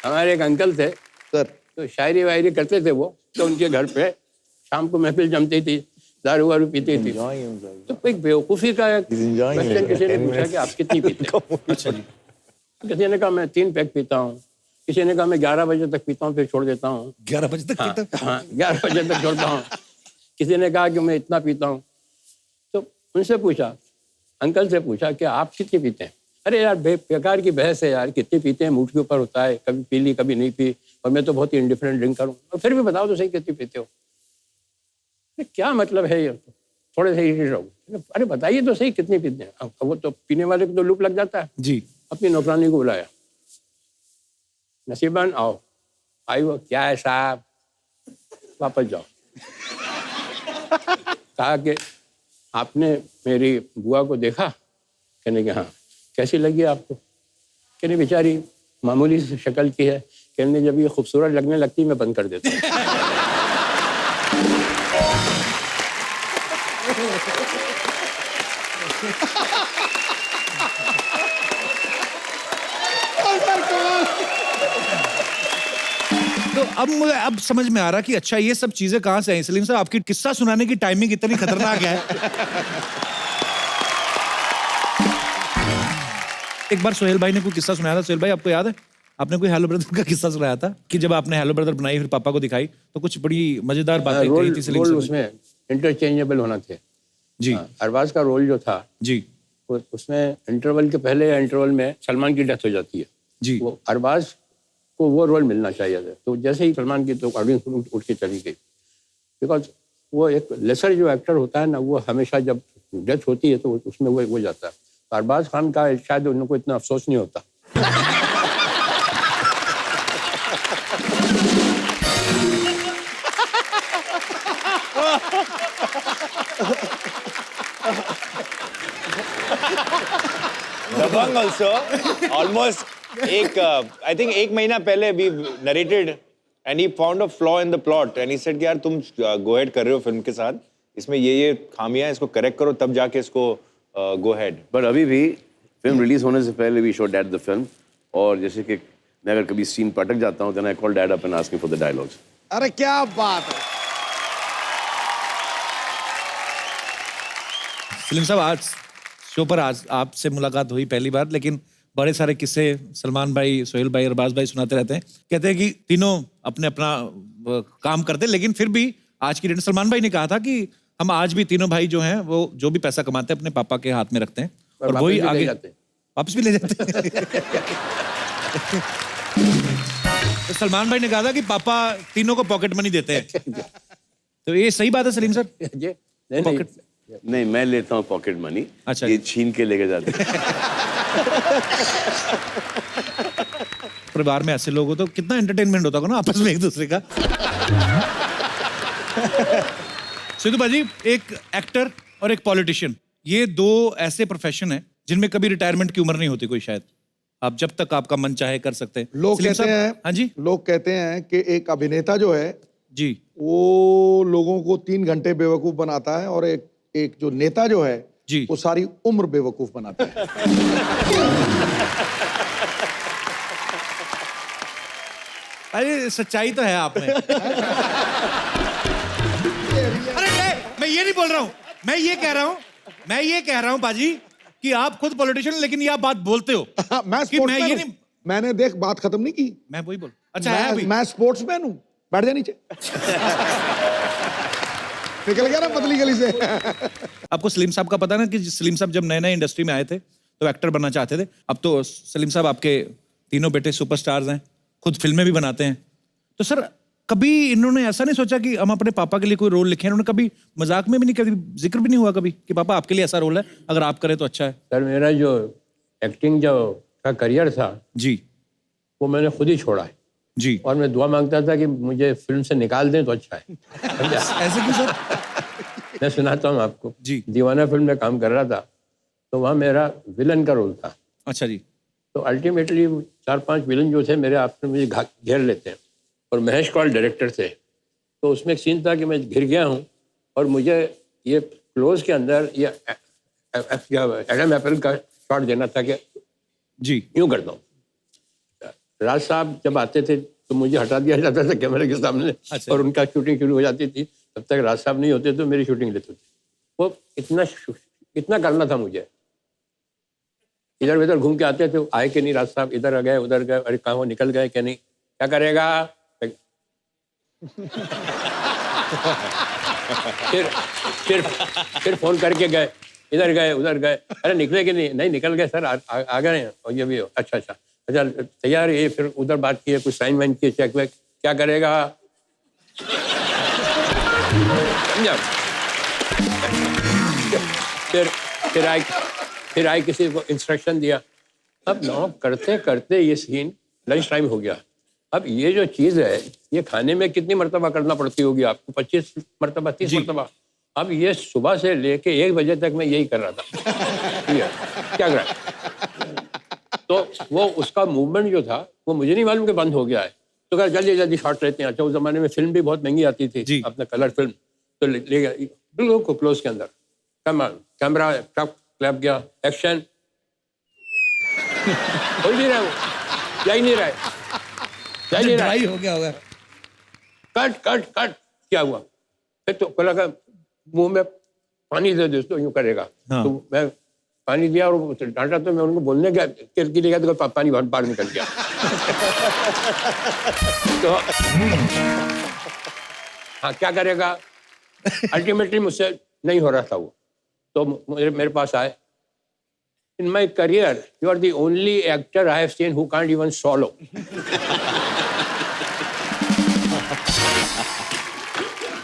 हमारे एक अंकल थे सर, तो शायरी वायरी करते थे वो, तो उनके घर पे शाम को महफिल जमती थी, दारू वारू पीती थी। तो एक बेवकूफ़ी का क्वेश्चन किसी ने पूछा कि आप कितनी पीते हो? अच्छा जी। किसी ने कहा मैं 3 पैक पीता हूँ, किसी ने कहा मैं 11 बजे तक पीता हूँ फिर छोड़ देता हूँ। 11 बजे तक पीता? हाँ, 11 बजे तक छोड़ता हूँ। किसी ने कहा कि मैं इतना पीता हूँ। तो उनसे पूछा, अंकल से पूछा कि आप कितनी पीते हैं? अरे यार बेकार की बहस है यार, कितनी पीते हैं मूड के ऊपर होता है, कभी पी ली कभी नहीं पी, और मैं तो बहुत ही इंडिफरेंट ड्रिंकर हूँ। और फिर भी बताओ तो सही कितनी पीते हो? क्या मतलब है ये? थोड़े से इरिटेट हो। अरे बताइए तो सही कितनी पीते हैं? अब वो तो पीने वाले को तो लूप लग जाता है। जी। अपनी नौकरानी को बुलाया, नसीबन आओ। आई वो, क्या है साहब, वापस जाओ। कहा कि आपने मेरी बुआ को देखा? कहने के हाँ। कैसी लगी आपको? कहने बेचारी मामूली सी शक्ल की है, कहने जब ये खूबसूरत लगने लगती मैं बंद कर देता हूँ। तो अब मुझे अब समझ में आ रहा कि अच्छा ये सब चीजें कहाँ से आई। सलीम साहब, आपकी किस्सा सुनाने की टाइमिंग इतनी खतरनाक है। एक बार सोहेल भाई ने कोई किस्सा सुनाया था। सोहेल भाई, आपको याद है? आपने कोई हेलो ब्रदर का किस्सा सुनाया था कि जब आपने हेलो ब्रदर बनाई फिर पापा को दिखाई तो कुछ बड़ी मजेदार बातें कही थी सलीम रोल साहब। उसमें इंटरचेंजेबल होना थे जी। अरबाज का रोल जो था जी। उसमें इंटरवल के पहले या इंटरवल में सलमान की डेथ हो जाती है जी। वो अरबाज को वो रोल मिलना चाहिए था। तो जैसे ही सलमान की तो ऑडियंस उठ के चली गई, बिकॉज वो एक लेसर जो एक्टर होता है ना, वो हमेशा जब डेथ होती है तो उसमें वो जाता है। तो अरबाज खान का शायद उनको इतना अफसोस नहीं होता। दबंग also almost I think एक महीना पहले we narrated and he found a flaw in the plot and he said कि यार तुम go ahead कर रहे हो फिल्म के साथ, इसमें ये खामियां, इसको करेक्ट करो तब जाके इसको go ahead। पर अभी भी फिल्म रिलीज होने से पहले we show dad the film, और जैसे कि मैं अगर कभी सीन पर अटक जाता हूँ then I call dad up and ask for the dialogues. अरे क्या बात है। सलीम साहब, आज शो पर आज आपसे मुलाकात हुई पहली बार, लेकिन बड़े सारे किस्से सलमान भाई, सोहेल भाई, अरबाज भाई सुनाते रहते हैं। कहते हैं कि तीनों अपने अपना काम करते हैं, लेकिन फिर भी आज की डेट सलमान भाई ने कहा था कि हम आज भी तीनों भाई जो हैं वो जो भी पैसा कमाते हैं अपने पापा के हाथ में रखते हैं और वही आगे वापस भी ले जाते हैं। तो सलमान भाई ने कहा था कि पापा तीनों को पॉकेट मनी देते हैं। तो ये सही बात है सलीम सर? नहीं, मैं लेता हूँ पॉकेट मनी। अच्छा, ये छीन के लेके जाते हैं। परिवार में ऐसे लोग हो तो कितना एंटरटेनमेंट होता होगा ना आपस में एक दूसरे का। सिद्धू भाजी, एक एक्टर और एक पॉलिटिशियन, ये दो ऐसे प्रोफेशन है जिनमें कभी रिटायरमेंट की उम्र नहीं होती कोई। शायद आप जब तक आपका मन चाहे कर सकते हैं। लोग कहते हैं, हाँ जी, लोग कहते हैं कि एक अभिनेता जो है जी, वो लोगों को 3 घंटे बेवकूफ बनाता है और एक जो नेता जो है जी, वो सारी उम्र बेवकूफ बनाता है। अरे सच्चाई तो है आप में। अरे मैं ये नहीं बोल रहा हूँ, मैं ये कह रहा हूँ बाजी कि आप खुद पॉलिटिशियन लेकिन ये आप बात बोलते हो। मैं कि मैं ये स्पोर्ट्समैन नहीं, हूँ। मैंने देख बात खत्म नहीं की। मैं वही बोल, अच्छा है अभी। मैं स्पोर्ट्समैन हूँ। बैठ जा नीचे। निकल गया ना पतली गली से। आपको सलीम साहब का पता ना कि सलीम साहब जब नए नए इंडस्ट्री में आए थे तो एक्टर बनना चाहते थे। अब तो सलीम साहब आपके तीनों बेटे सुपरस्टार्स हैं, खुद फिल्में भी बनाते हैं। तो सर कभी इन्होंने ऐसा नहीं सोचा कि हम अपने पापा के लिए कोई रोल लिखें? इन्होंने कभी मजाक में भी नहीं, कभी जिक्र भी नहीं हुआ कभी कि पापा आपके लिए ऐसा रोल है, अगर आप करें तो अच्छा है? सर मेरा जो एक्टिंग जो का करियर था जी, वो मैंने खुद ही छोड़ा है जी, और मैं दुआ मांगता था कि मुझे फिल्म से निकाल दें तो अच्छा है। ऐसे क्यों सर? मैं सुनाता हूँ आपको। जी, दीवाना फिल्म में काम कर रहा था तो वहाँ मेरा विलन का रोल था। अच्छा जी। तो अल्टीमेटली 4-5 विलन जो थे मेरे आप में मुझे घेर लेते हैं, और महेश कौल डायरेक्टर थे। तो उसमें एक सीन था कि मैं घिर गया हूँ और मुझे ये क्लोज के अंदर ये एडम एप्पल का शॉट देना था कि जी, यूँ करता हूँ, राज साहब जब आते थे तो मुझे हटा दिया जाता था कैमरे के सामने अच्छा। और उनका शूटिंग शुरू हो जाती थी। तब तक राज साहब नहीं होते तो मेरी शूटिंग लेते थे। वो इतना करना था मुझे। इधर उधर घूम के आते थे, आए कि नहीं राज साहब, इधर गए उधर गए, अरे कहाँ वो निकल गए कि नहीं, क्या करेगा। फिर फोन करके गए, इधर गए उधर गए, अरे निकले कि नहीं निकल गए सर, आ गए हैं। और ये भी हो, अच्छा तैयार। ये फिर उधर बात किए, कुछ साइन वाइन किए, चेक वेक, क्या करेगा। समझा। फिर आए किसी को इंस्ट्रक्शन दिया। अब ना करते करते ये सीन लंच टाइम हो गया। अब ये जो चीज़ है ये खाने में कितनी मरतबा करना पड़ती होगी आपको, 25 मरतबा 30 मरतबा। अब ये सुबह से लेके 1 बजे तक मैं यही कर रहा था। ये क्या कर रहा है? तो वो उसका मूवमेंट जो था वो मुझे नहीं मालूम कि बंद हो गया है। तो कहा जल्दी शॉट लेते हैं। अच्छा उस जमाने में फिल्म भी बहुत महंगी आती थी, अपना कलर फिल्म। तो ले गया बिल्कुल क्लोज के अंदर, कैमरा क्लैप गया, एक्शन। हो ही नहीं रहा, वो जा ही नहीं रहा है। ड्राई हो गया होगा। कट क्या हुआ। फिर तो बोला का मुंह में पानी दे दो, तो यूं करेगा। हाँ। तो मैं पानी दिया और डांटा, तो मैं उनको बोलने गया के लिए तो पानी बाहर निकल गया। तो हाँ क्या करेगा। अल्टीमेटली मुझसे नहीं हो रहा था वो। तो मेरे पास आए, in my career you are the only actor I have seen who can't even swallow।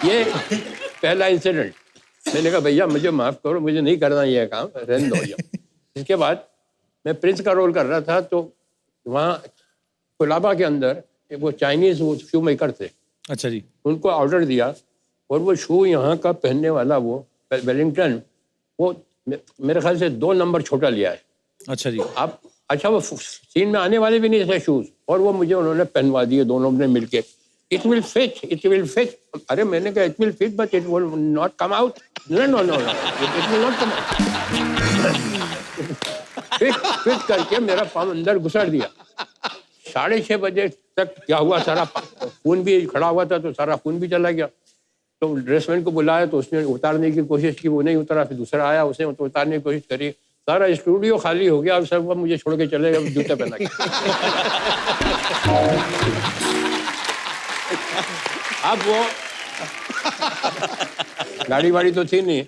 ये पहला इंसिडेंट। मैंने कहा भैया मुझे माफ करो, मुझे नहीं करना ये काम, रहने दो ये। इसके बाद मैं प्रिंस का रोल कर रहा था, तो वहाँ कोलाबा के अंदर वो चाइनीज वो शू मेकर थे। अच्छा जी। उनको ऑर्डर दिया और वो शू यहाँ का पहनने वाला वो वेलिंगटन, वो मेरे ख्याल से 2 नंबर छोटा लिया है। अच्छा जी। अब अच्छा वो सीन में आने वाले भी नहीं थे शूज, और वो मुझे उन्होंने पहनवा दिए दोनों ने मिलके। It will fit. अरे मैंने कहा it will fit but it will not come out. No it will not come out. Fit करके मेरा पाँव अंदर घुसड़ दिया। 6:30 बजे तक क्या हुआ, सारा खून भी खड़ा हुआ था, तो सारा खून भी चला गया। तो ड्रेसमैन को बुलाया, तो उसने उतारने की कोशिश की, वो नहीं उतारा। फिर दूसरा आया, उसने उतारने की कोशिश करी, सारा स्टूडियो खाली हो गया और सब मुझे छोड़ के चले गए जूते पहना के। अब वो गाड़ी वाड़ी तो थी नहीं,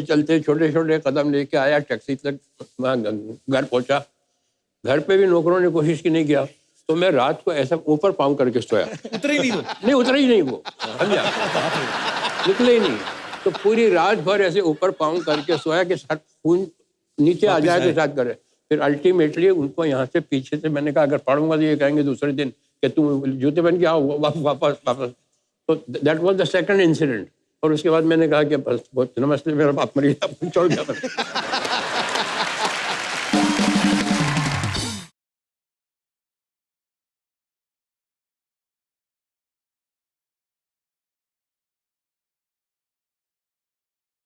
चलते छोटे कदम लेके आया, टैक्सी तक वहाँ घर पहुंचा। घर पे भी नौकरों ने कोशिश की, नहीं किया। तो मैं रात को ऐसा ऊपर पाँव करके सोया। उतरे ही नहीं वो। नहीं उतरा ही नहीं वो, समझा, निकले ही नहीं। तो पूरी रात भर ऐसे ऊपर पाँव करके सोया कि खून नीचे आ जाए तो शायद करे। फिर अल्टीमेटली उनको यहाँ से पीछे से मैंने कहा अगर पढ़ूंगा तो ये कहेंगे दूसरे दिन कि तुम जूते पहन के आओ वापस। तो that was the second incident. और उसके बाद मैंने कहा कि बस बहुत नमस्ते, मेरा बाप मर गया, छोड़ गया।